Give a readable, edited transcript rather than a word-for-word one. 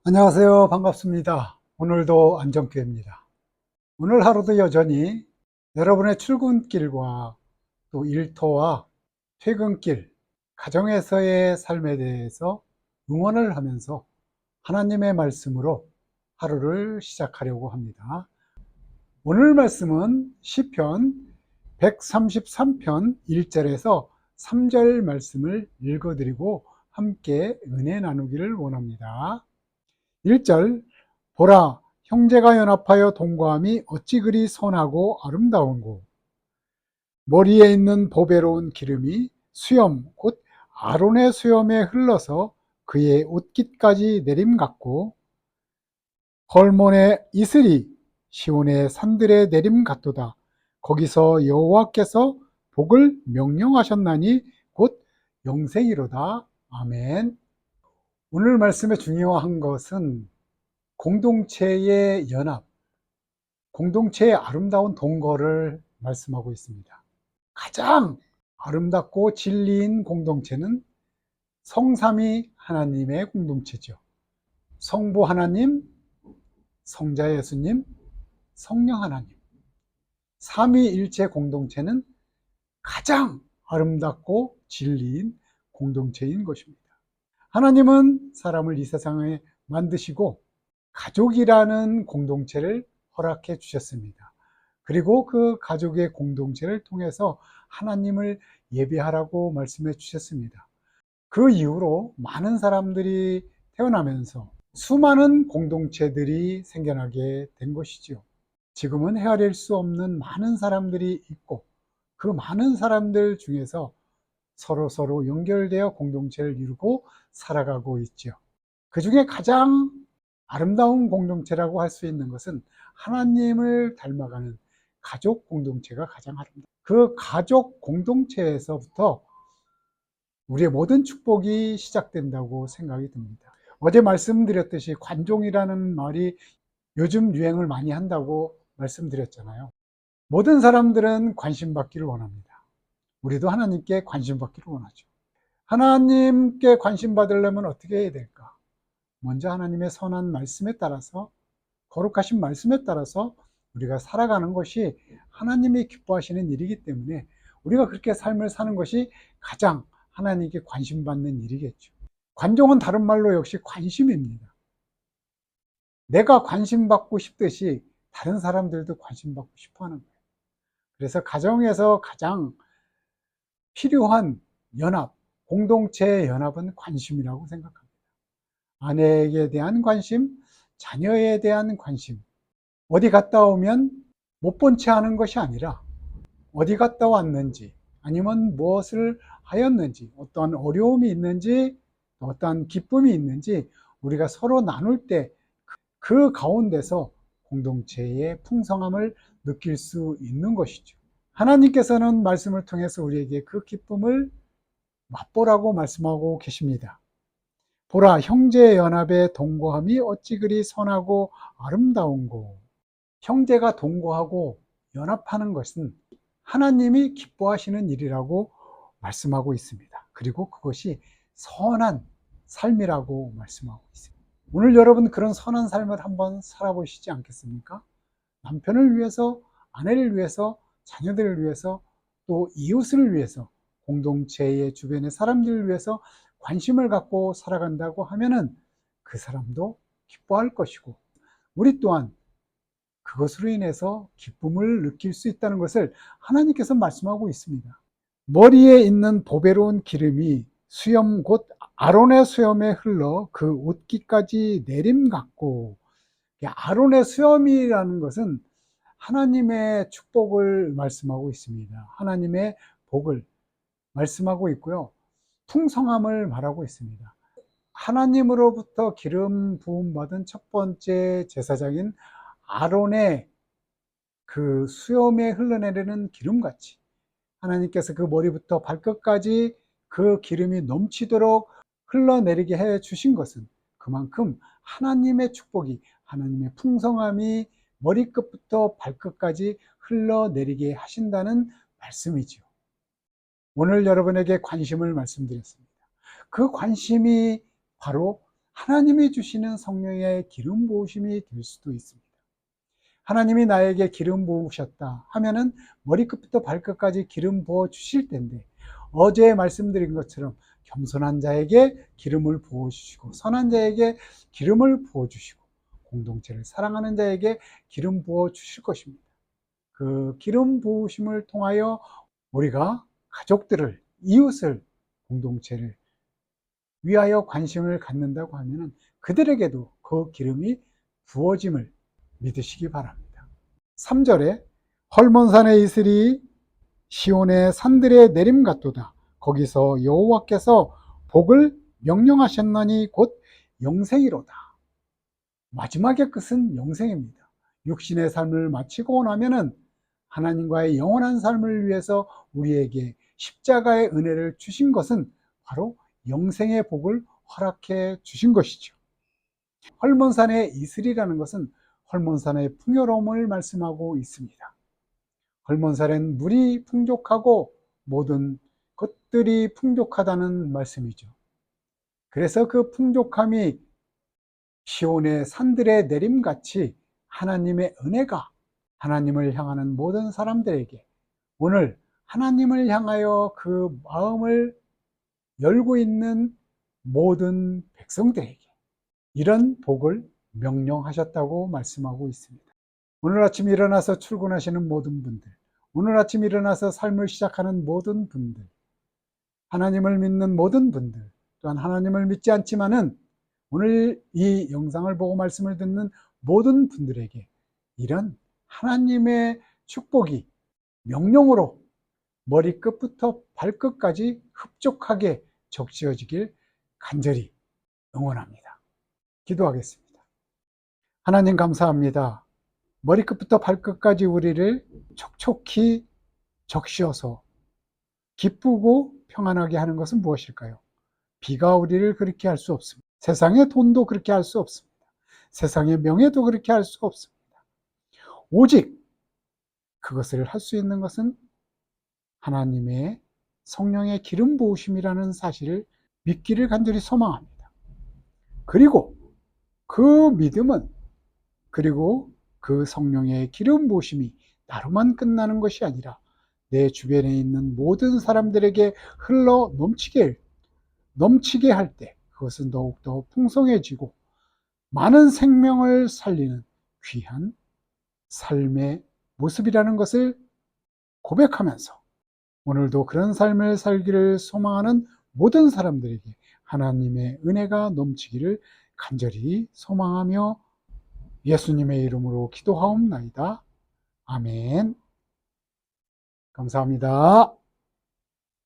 안녕하세요. 반갑습니다. 오늘도 안정교회입니다. 오늘 하루도 여전히 여러분의 출근길과 또 일터와 퇴근길, 가정에서의 삶에 대해서 응원을 하면서 하나님의 말씀으로 하루를 시작하려고 합니다. 오늘 말씀은 시편 133편 1절에서 3절 말씀을 읽어드리고 함께 은혜 나누기를 원합니다. 1절, 보라, 형제가 연합하여 동거함이 어찌 그리 선하고 아름다운고, 머리에 있는 보배로운 기름이 수염 곧 아론의 수염에 흘러서 그의 옷깃까지 내림같고, 헐몬의 이슬이 시온의 산들의 내림같도다. 거기서 여호와께서 복을 명령하셨나니 곧 영생이로다. 아멘. 오늘 말씀의 중요한 것은 공동체의 연합, 공동체의 아름다운 동거를 말씀하고 있습니다. 가장 아름답고 진리인 공동체는 성삼위 하나님의 공동체죠. 성부 하나님, 성자 예수님, 성령 하나님. 삼위일체 공동체는 가장 아름답고 진리인 공동체인 것입니다. 하나님은 사람을 이 세상에 만드시고 가족이라는 공동체를 허락해 주셨습니다. 그리고 그 가족의 공동체를 통해서 하나님을 예배하라고 말씀해 주셨습니다. 그 이후로 많은 사람들이 태어나면서 수많은 공동체들이 생겨나게 된 것이지요. 지금은 헤아릴 수 없는 많은 사람들이 있고, 그 많은 사람들 중에서 서로 연결되어 공동체를 이루고 살아가고 있죠. 그 중에 가장 아름다운 공동체라고 할 수 있는 것은 하나님을 닮아가는 가족 공동체가 가장 아름답습니다. 그 가족 공동체에서부터 우리의 모든 축복이 시작된다고 생각이 듭니다. 어제 말씀드렸듯이 관종이라는 말이 요즘 유행을 많이 한다고 말씀드렸잖아요. 모든 사람들은 관심받기를 원합니다. 우리도 하나님께 관심받기를 원하죠. 하나님께 관심받으려면 어떻게 해야 될까? 먼저 하나님의 선한 말씀에 따라서, 거룩하신 말씀에 따라서 우리가 살아가는 것이 하나님이 기뻐하시는 일이기 때문에 우리가 그렇게 삶을 사는 것이 가장 하나님께 관심받는 일이겠죠. 관종은 다른 말로 역시 관심입니다. 내가 관심받고 싶듯이 다른 사람들도 관심받고 싶어 하는 거예요. 그래서 가정에서 가장 필요한 연합, 공동체의 연합은 관심이라고 생각합니다. 아내에게 대한 관심, 자녀에 대한 관심. 어디 갔다 오면 못 본 채 하는 것이 아니라 어디 갔다 왔는지, 아니면 무엇을 하였는지, 어떠한 어려움이 있는지, 어떠한 기쁨이 있는지 우리가 서로 나눌 때 그 가운데서 공동체의 풍성함을 느낄 수 있는 것이죠. 하나님께서는 말씀을 통해서 우리에게 그 기쁨을 맛보라고 말씀하고 계십니다. 보라, 형제의 연합의 동거함이 어찌 그리 선하고 아름다운고. 형제가 동거하고 연합하는 것은 하나님이 기뻐하시는 일이라고 말씀하고 있습니다. 그리고 그것이 선한 삶이라고 말씀하고 있습니다. 오늘 여러분 그런 선한 삶을 한번 살아보시지 않겠습니까? 남편을 위해서, 아내를 위해서, 자녀들을 위해서, 또 이웃을 위해서, 공동체의 주변의 사람들을 위해서 관심을 갖고 살아간다고 하면은 그 사람도 기뻐할 것이고, 우리 또한 그것으로 인해서 기쁨을 느낄 수 있다는 것을 하나님께서 말씀하고 있습니다. 머리에 있는 보배로운 기름이 수염 곧 아론의 수염에 흘러 그 옷깃까지 내림 같고, 아론의 수염이라는 것은 하나님의 축복을 말씀하고 있습니다. 하나님의 복을 말씀하고 있고요. 풍성함을 말하고 있습니다. 하나님으로부터 기름 부음 받은 첫 번째 제사장인 아론의 그 수염에 흘러내리는 기름같이 하나님께서 그 머리부터 발끝까지 그 기름이 넘치도록 흘러내리게 해 주신 것은 그만큼 하나님의 축복이, 하나님의 풍성함이 머리끝부터 발끝까지 흘러내리게 하신다는 말씀이죠. 오늘 여러분에게 관심을 말씀드렸습니다. 그 관심이 바로 하나님이 주시는 성령의 기름 부으심이 될 수도 있습니다. 하나님이 나에게 기름 부으셨다 하면은 머리끝부터 발끝까지 기름 부어 주실 텐데, 어제 말씀드린 것처럼 겸손한 자에게 기름을 부어 주시고 선한 자에게 기름을 부어 주시고 공동체를 사랑하는 자에게 기름 부어 주실 것입니다. 그 기름 부으심을 통하여 우리가 가족들을, 이웃을, 공동체를 위하여 관심을 갖는다고 하면 그들에게도 그 기름이 부어짐을 믿으시기 바랍니다. 3절에 헐몬산의 이슬이 시온의 산들의 내림 같도다. 거기서 여호와께서 복을 명령하셨나니 곧 영생이로다. 마지막의 끝은 영생입니다. 육신의 삶을 마치고 나면은 하나님과의 영원한 삶을 위해서 우리에게 십자가의 은혜를 주신 것은 바로 영생의 복을 허락해 주신 것이죠. 헐몬산의 이슬이라는 것은 헐몬산의 풍요로움을 말씀하고 있습니다. 헐몬산엔 물이 풍족하고 모든 것들이 풍족하다는 말씀이죠. 그래서 그 풍족함이 시온의 산들의 내림같이 하나님의 은혜가 하나님을 향하는 모든 사람들에게, 오늘 하나님을 향하여 그 마음을 열고 있는 모든 백성들에게 이런 복을 명령하셨다고 말씀하고 있습니다. 오늘 아침 일어나서 출근하시는 모든 분들, 오늘 아침 일어나서 삶을 시작하는 모든 분들, 하나님을 믿는 모든 분들, 또한 하나님을 믿지 않지만은 오늘 이 영상을 보고 말씀을 듣는 모든 분들에게 이런 하나님의 축복이 명령으로 머리끝부터 발끝까지 흡족하게 적시어지길 간절히 응원합니다. 기도하겠습니다. 하나님 감사합니다. 머리끝부터 발끝까지 우리를 촉촉히 적셔서 기쁘고 평안하게 하는 것은 무엇일까요? 비가 우리를 그렇게 할 수 없습니다. 세상의 돈도 그렇게 할 수 없습니다. 세상의 명예도 그렇게 할 수 없습니다. 오직 그것을 할 수 있는 것은 하나님의 성령의 기름 부으심이라는 사실을 믿기를 간절히 소망합니다. 그리고 그 믿음은, 그리고 그 성령의 기름 부으심이 나로만 끝나는 것이 아니라 내 주변에 있는 모든 사람들에게 흘러 넘치게 할 때 그것은 더욱더 풍성해지고 많은 생명을 살리는 귀한 삶의 모습이라는 것을 고백하면서 오늘도 그런 삶을 살기를 소망하는 모든 사람들에게 하나님의 은혜가 넘치기를 간절히 소망하며 예수님의 이름으로 기도하옵나이다. 아멘. 감사합니다.